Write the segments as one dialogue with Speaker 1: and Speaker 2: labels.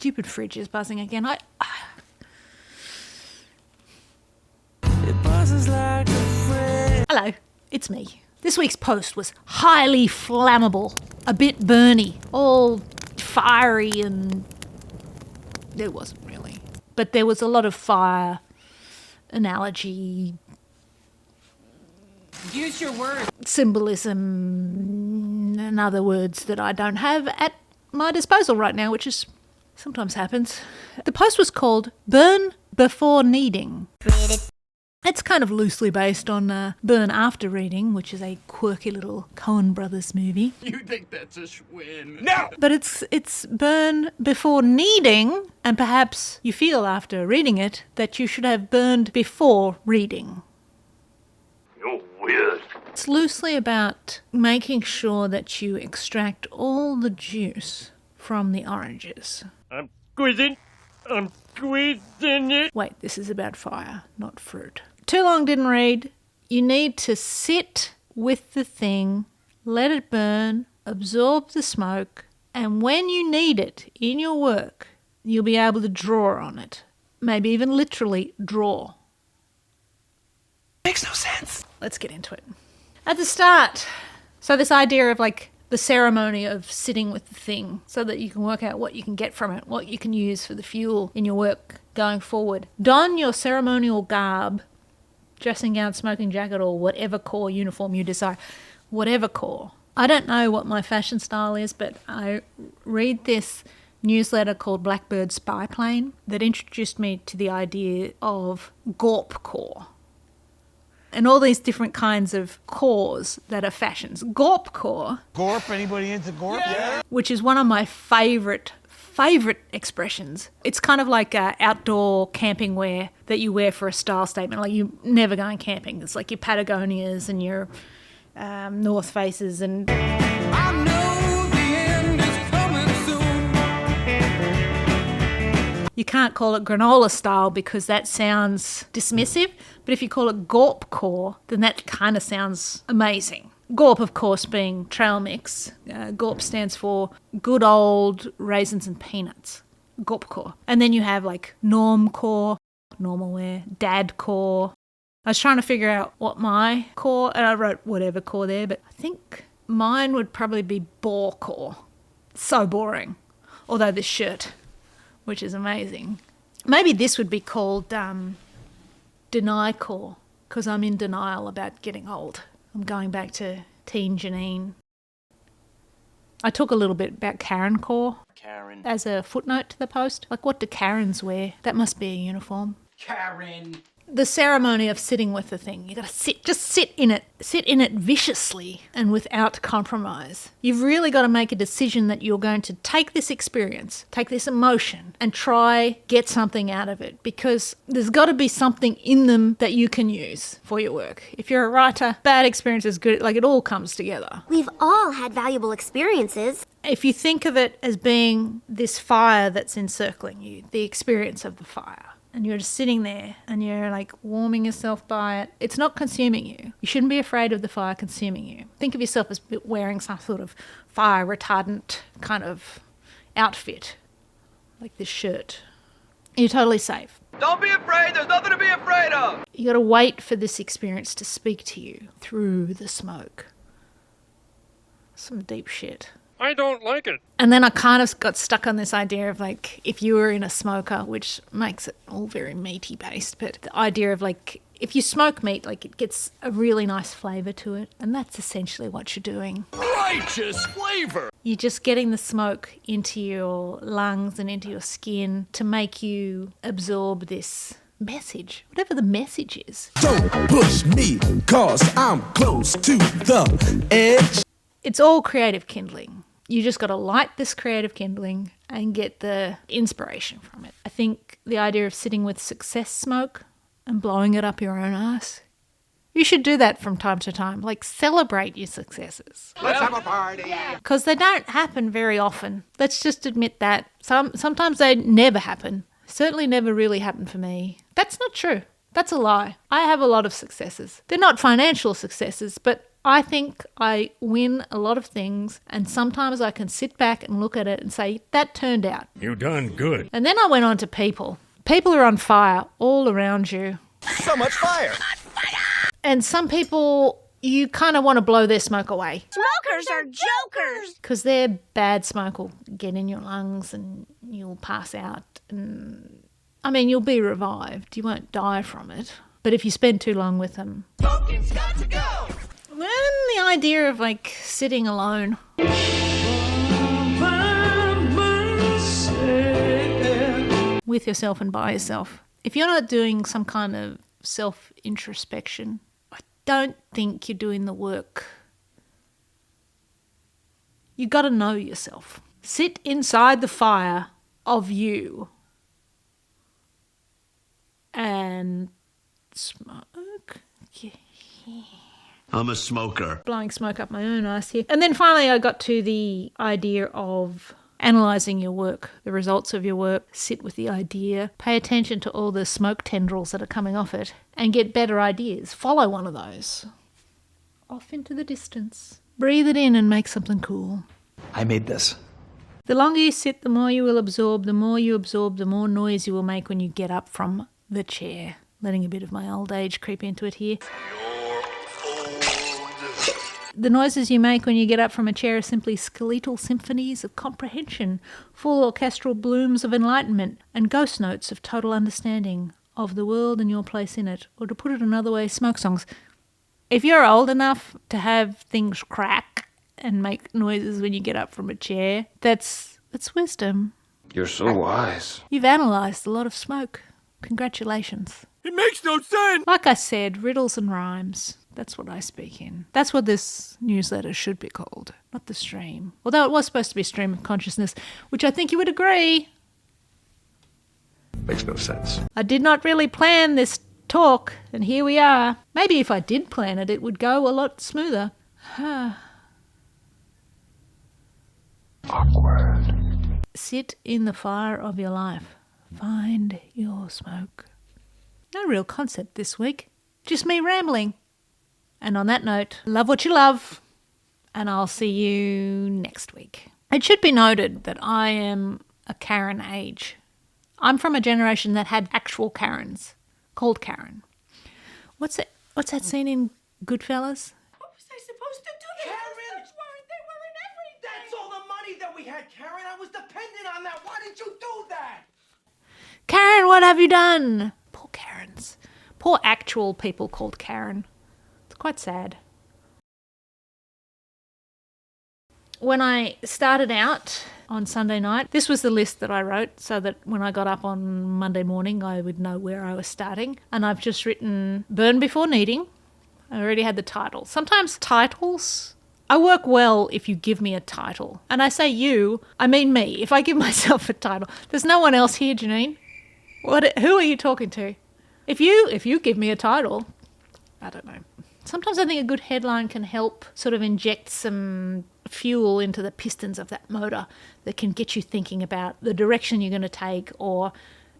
Speaker 1: stupid fridge is buzzing again.
Speaker 2: It buzzes like a friend.
Speaker 1: Hello, it's me. This week's post was highly flammable, a bit burny, all fiery, and it wasn't really. But there was a lot of fire analogy,
Speaker 3: use your words,
Speaker 1: symbolism, and other words that I don't have at my disposal right now, which is sometimes happens. The post was called Burn Before Needing. It's kind of loosely based on Burn After Reading, which is a quirky little Coen Brothers movie.
Speaker 3: You think that's a schwinn?
Speaker 2: No!
Speaker 1: But it's burn before needing, and perhaps you feel after reading it that you should have burned before reading.
Speaker 2: You're weird.
Speaker 1: It's loosely about making sure that you extract all the juice from the oranges.
Speaker 2: I'm squeezing it.
Speaker 1: Wait, this is about fire, not fruit. Too long didn't read. You need to sit with the thing, let it burn, absorb the smoke, and when you need it in your work, you'll be able to draw on it. Maybe even literally draw.
Speaker 2: Makes no sense.
Speaker 1: Let's get into it. At the start, so this idea of like the ceremony of sitting with the thing so that you can work out what you can get from it, what you can use for the fuel in your work going forward. Don your ceremonial garb, dressing gown, smoking jacket, or whatever core uniform you desire. Whatever core. I don't know what my fashion style is, but I read this newsletter called Blackbird Spy Plane that introduced me to the idea of Gorp core. And all these different kinds of cores that are fashions. Gorp core.
Speaker 4: Gorp? Anybody into Gorp? Yeah.
Speaker 1: Which is one of my favourite expressions. It's kind of like outdoor camping wear that you wear for a style statement. Like you're never going camping. It's like your Patagonias and your North Faces and...
Speaker 3: I know the end is coming soon.
Speaker 1: You can't call it granola style because that sounds dismissive, but if you call it Gorp core, then that kind of sounds amazing. Gorp, of course, being trail mix. Gorp stands for good old raisins and peanuts. Gorp core. And then you have like norm core, normal wear, dad core. I was trying to figure out what my core, and I wrote whatever core there, but I think mine would probably be bore core. So boring. Although this shirt, which is amazing. Maybe this would be called deny core, because I'm in denial about getting old. I'm going back to teen Janeen. I talk a little bit about Karen core as a footnote to the post. Like, what do Karens wear? That must be a uniform.
Speaker 3: Karen.
Speaker 1: The ceremony of sitting with the thing. You got to just sit in it viciously and without compromise. You've really got to make a decision that you're going to take this experience, take this emotion, and try get something out of it, because there's got to be something in them that you can use for your work. If you're a writer, bad experience is good. Like, it all comes together.
Speaker 5: We've all had valuable experiences.
Speaker 1: If you think of it as being this fire that's encircling you, the experience of the fire, and you're just sitting there and you're like warming yourself by it, it's not consuming you. You shouldn't be afraid of the fire consuming you. Think of yourself as wearing some sort of fire retardant kind of outfit, like this shirt. You're totally safe.
Speaker 3: Don't be afraid. There's nothing to be afraid of.
Speaker 1: You got to wait for this experience to speak to you through the smoke. Some deep shit.
Speaker 2: I don't like it.
Speaker 1: And then I kind of got stuck on this idea of like, if you were in a smoker, which makes it all very meaty based, but the idea of like, if you smoke meat, like it gets a really nice flavour to it. And that's essentially what you're doing.
Speaker 2: Righteous flavor.
Speaker 1: You're just getting the smoke into your lungs and into your skin to make you absorb this message, whatever the message is.
Speaker 4: Don't push me, cause I'm close to the edge.
Speaker 1: It's all creative kindling. You just got to light this creative kindling and get the inspiration from it. I think the idea of sitting with success smoke and blowing it up your own ass, you should do that from time to time. Like, celebrate your successes.
Speaker 3: Let's have a party.
Speaker 1: Because they don't happen very often. Let's just admit that. Sometimes they never happen. Certainly never really happened for me. That's not true. That's a lie. I have a lot of successes. They're not financial successes, but I think I win a lot of things, and sometimes I can sit back and look at it and say, that turned out.
Speaker 2: You done good.
Speaker 1: And then I went on to people. People are on fire all around you.
Speaker 6: So much fire.
Speaker 1: And some people, you kind of want to blow their smoke away.
Speaker 5: Smokers are jokers!
Speaker 1: Because their bad smoke will get in your lungs and you'll pass out. And I mean, you'll be revived. You won't die from it. But if you spend too long with them...
Speaker 6: Smoking's got to go.
Speaker 1: Then the idea of like sitting alone. With yourself and by yourself. If you're not doing some kind of self-introspection, I don't think you're doing the work. You got to know yourself. Sit inside the fire of you and smoke. Yeah.
Speaker 6: I'm a smoker.
Speaker 1: Blowing smoke up my own ass here. And then finally I got to the idea of analysing your work, the results of your work, sit with the idea, pay attention to all the smoke tendrils that are coming off it, and get better ideas. Follow one of those. Off into the distance. Breathe it in and make something cool.
Speaker 7: I made this.
Speaker 1: The longer you sit, the more you will absorb. The more you absorb, the more noise you will make when you get up from the chair. Letting a bit of my old age creep into it here. The noises you make when you get up from a chair are simply skeletal symphonies of comprehension, full orchestral blooms of enlightenment, and ghost notes of total understanding of the world and your place in it. Or to put it another way, smoke songs. If you're old enough to have things crack and make noises when you get up from a chair, that's wisdom.
Speaker 8: You're so wise.
Speaker 1: You've analysed a lot of smoke. Congratulations.
Speaker 2: It makes no sense.
Speaker 1: Like I said, riddles and rhymes. That's what I speak in. That's what this newsletter should be called, not the stream. Although it was supposed to be stream of consciousness, which I think you would agree.
Speaker 8: Makes no sense.
Speaker 1: I did not really plan this talk, and here we are. Maybe if I did plan it, it would go a lot smoother.
Speaker 8: Awkward.
Speaker 1: Sit in the fire of your life. Find your smoke. No real concept this week. Just me rambling. And on that note, love what you love, and I'll see you next week. It should be noted that I am a Karen age. I'm from a generation that had actual Karens, called Karen. What's that scene in Goodfellas?
Speaker 3: What was I supposed to do?
Speaker 6: Karen!
Speaker 3: They were in everything.
Speaker 6: That's all the money that we had, Karen. I was dependent on that. Why did you do that?
Speaker 1: Karen, what have you done? Poor Karens. Poor actual people called Karen. It's quite sad. When I started out on Sunday night, this was the list that I wrote so that when I got up on Monday morning, I would know where I was starting. And I've just written Burn Before Needing. I already had the title. Sometimes titles, I work well if you give me a title. And I say you, I mean me. If I give myself a title. There's no one else here, Janeen. Who are you talking to? If you give me a title, I don't know. Sometimes I think a good headline can help sort of inject some fuel into the pistons of that motor that can get you thinking about the direction you're going to take, or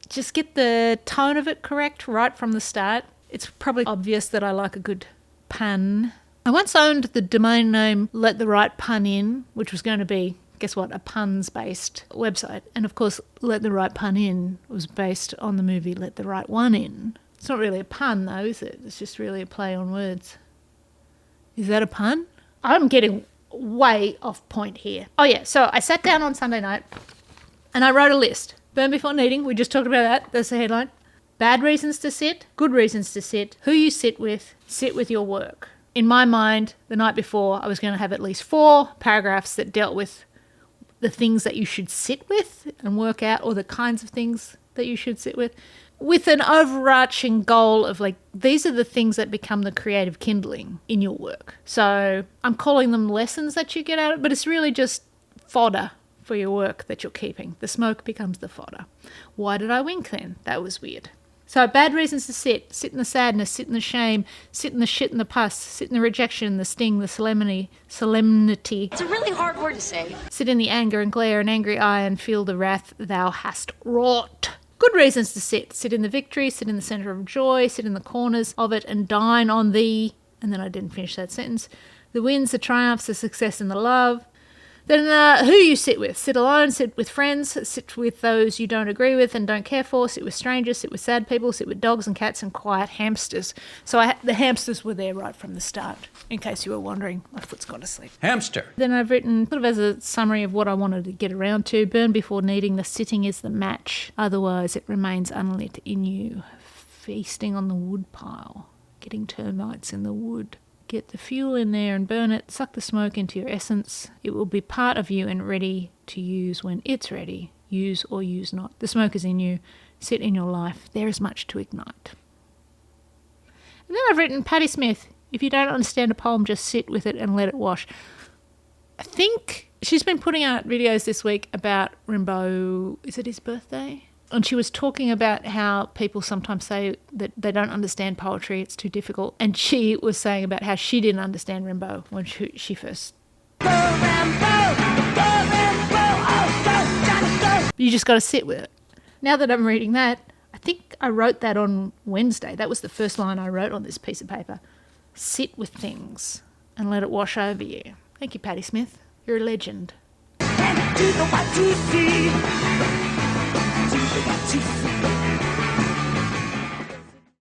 Speaker 1: just get the tone of it correct right from the start. It's probably obvious that I like a good pun. I once owned the domain name Let the Right Pun In, which was going to be, guess what, a puns-based website. And of course, Let the Right Pun In was based on the movie Let the Right One In. It's not really a pun though, is it? It's just really a play on words. Is that a pun? I'm getting way off point here. Oh yeah, so I sat down on Sunday night and I wrote a list. Burn Before Needing, we just talked about that. That's the headline. Bad reasons to sit, good reasons to sit, who you sit with your work. In my mind, the night before, I was going to have at least 4 paragraphs that dealt with the things that you should sit with and work out, or the kinds of things that you should sit with an overarching goal of like, these are the things that become the creative kindling in your work. So I'm calling them lessons that you get out of it, but it's really just fodder for your work that you're keeping. The smoke becomes the fodder. Why did I wink then? That was weird. So bad reasons to sit. Sit in the sadness, sit in the shame, sit in the shit and the pus, sit in the rejection, the sting, the solemnity.
Speaker 5: It's a really hard word to say.
Speaker 1: Sit in the anger and glare and angry eye and feel the wrath thou hast wrought. Good reasons to sit. Sit in the victory, sit in the centre of joy, sit in the corners of it and dine on the... And then I didn't finish that sentence. The wins, the triumphs, the success and the love. Then who you sit with. Sit alone, sit with friends, sit with those you don't agree with and don't care for, sit with strangers, sit with sad people, sit with dogs and cats and quiet hamsters. So the hamsters were there right from the start, in case you were wondering. My foot's gone to sleep.
Speaker 2: Hamster.
Speaker 1: Then I've written, sort of as a summary of what I wanted to get around to, burn before needing, the sitting is the match, otherwise it remains unlit in you. Feasting on the wood pile, getting termites in the wood. Get the fuel in there and burn it, suck the smoke into your essence. It will be part of you and ready to use when it's ready. Use or use not. The smoke is in you. Sit in your life. There is much to ignite. And then I've written, Patti Smith, if you don't understand a poem, just sit with it and let it wash. I think she's been putting out videos this week about Rimbaud. Is it his birthday? And she was talking about how people sometimes say that they don't understand poetry, it's too difficult. And she was saying about how she didn't understand Rimbaud when she first... You just got to sit with it. Now that I'm reading that, I think I wrote that on Wednesday. That was the first line I wrote on this piece of paper. Sit with things and let it wash over you. Thank you, Patti Smith. You're a legend.
Speaker 3: Do the what you see.